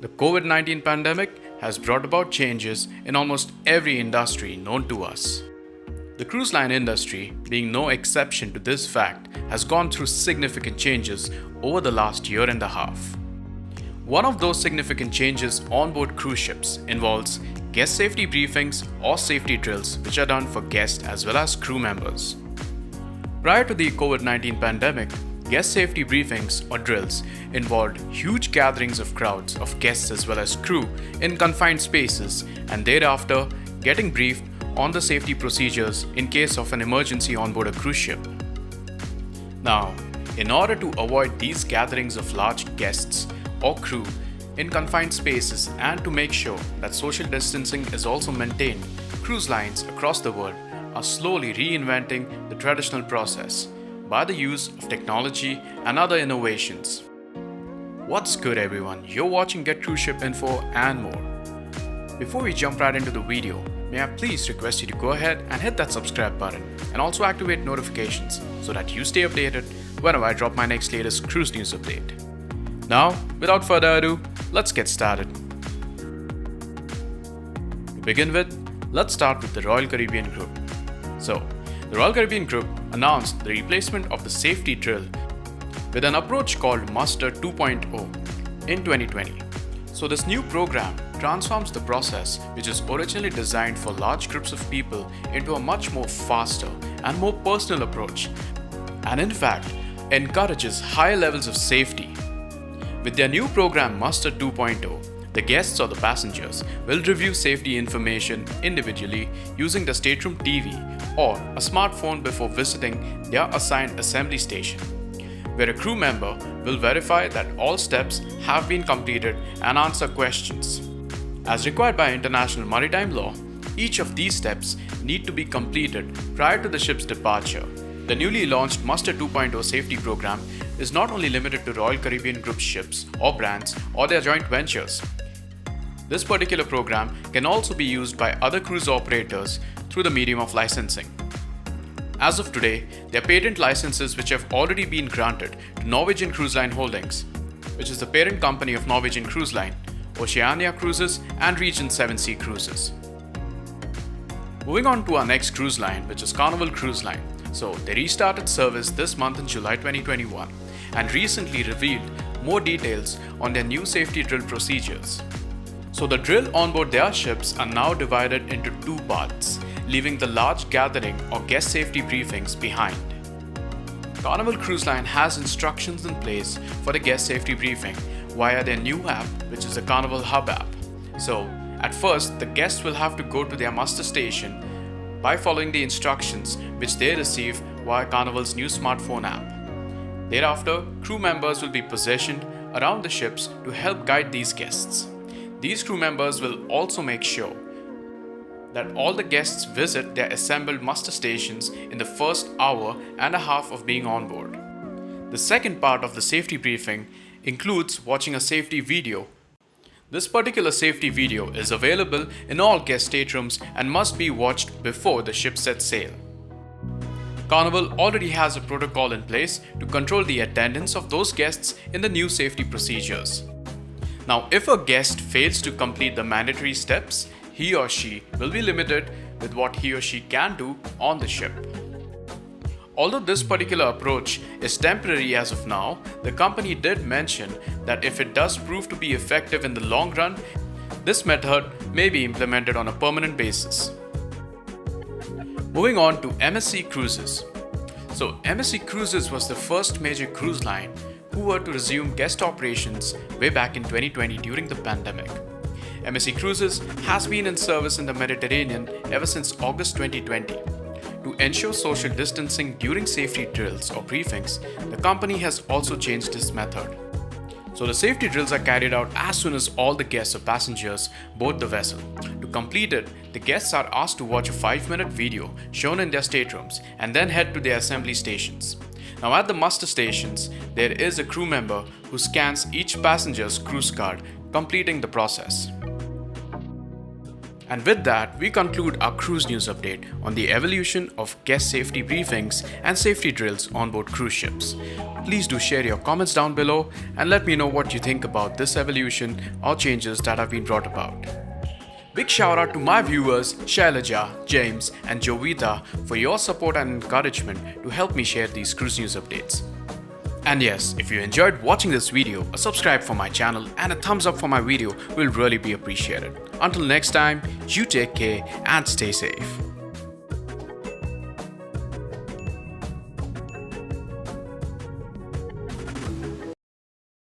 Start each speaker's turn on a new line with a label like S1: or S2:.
S1: The COVID-19 pandemic has brought about changes in almost every industry known to us. The cruise line industry, being no exception to this fact, has gone through significant changes over the last year and a half. One of those significant changes onboard cruise ships involves guest safety briefings or safety drills which are done for guests as well as crew members. Prior to the COVID-19 pandemic, guest safety briefings or drills involved huge gatherings of crowds of guests as well as crew in confined spaces and thereafter getting briefed on the safety procedures in case of an emergency on board a cruise ship. Now, in order to avoid these gatherings of large guests or crew in confined spaces and to make sure that social distancing is also maintained, cruise lines across the world are slowly reinventing the traditional process by the use of technology and other innovations. What's good everyone, you're watching Get Cruise Ship Info and more. Before we jump right into the video, may I please request you to go ahead and hit that subscribe button and also activate notifications so that you stay updated whenever I drop my next latest cruise news update. Now, without further ado, let's get started. To begin with, let's start with the Royal Caribbean Group. So, the Royal Caribbean Group announced the replacement of the safety drill with an approach called Muster 2.0 in 2020. So this new program transforms the process which is originally designed for large groups of people into a much more faster and more personal approach, and in fact encourages higher levels of safety. With their new program Muster 2.0, the guests or the passengers will review safety information individually using the stateroom TV or a smartphone before visiting their assigned assembly station, where a crew member will verify that all steps have been completed and answer questions. As required by international maritime law, each of these steps need to be completed prior to the ship's departure. The newly launched Muster 2.0 safety program is not only limited to Royal Caribbean Group ships or brands or their joint ventures. This particular program can also be used by other cruise operators through the medium of licensing. As of today, there are patent licenses which have already been granted to Norwegian Cruise Line Holdings, which is the parent company of Norwegian Cruise Line, Oceania Cruises and Regent 7 Cruises. Moving on to our next cruise line, which is Carnival Cruise Line. So they restarted service this month in July 2021 and recently revealed more details on their new safety drill procedures. So the drill on board their ships are now divided into two parts, leaving the large gathering or guest safety briefings behind. Carnival Cruise Line has instructions in place for the guest safety briefing via their new app, which is the Carnival Hub app. So at first, the guests will have to go to their muster station by following the instructions which they receive via Carnival's new smartphone app. Thereafter, crew members will be positioned around the ships to help guide these guests. These crew members will also make sure that all the guests visit their assembled muster stations in the first hour and a half of being on board. The second part of the safety briefing includes watching a safety video. This particular safety video is available in all guest staterooms and must be watched before the ship sets sail. Carnival already has a protocol in place to control the attendance of those guests in the new safety procedures. Now, if a guest fails to complete the mandatory steps, he or she will be limited with what he or she can do on the ship. Although this particular approach is temporary as of now, the company did mention that if it does prove to be effective in the long run, this method may be implemented on a permanent basis. Moving on to MSC Cruises. So MSC Cruises was the first major cruise line who were to resume guest operations way back in 2020 during the pandemic. MSC Cruises has been in service in the Mediterranean ever since August 2020. To ensure social distancing during safety drills or briefings, the company has also changed its method. So the safety drills are carried out as soon as all the guests or passengers board the vessel. To complete it, the guests are asked to watch a 5-minute video shown in their staterooms and then head to their assembly stations. Now at the muster stations, there is a crew member who scans each passenger's cruise card, completing the process. And with that, we conclude our cruise news update on the evolution of guest safety briefings and safety drills on board cruise ships. Please do share your comments down below and let me know what you think about this evolution or changes that have been brought about. Big shout out to my viewers Shailaja, James and Jovita for your support and encouragement to help me share these cruise news updates. And yes, if you enjoyed watching this video, a subscribe for my channel and a thumbs up for my video will really be appreciated. Until next time, you take care and stay safe.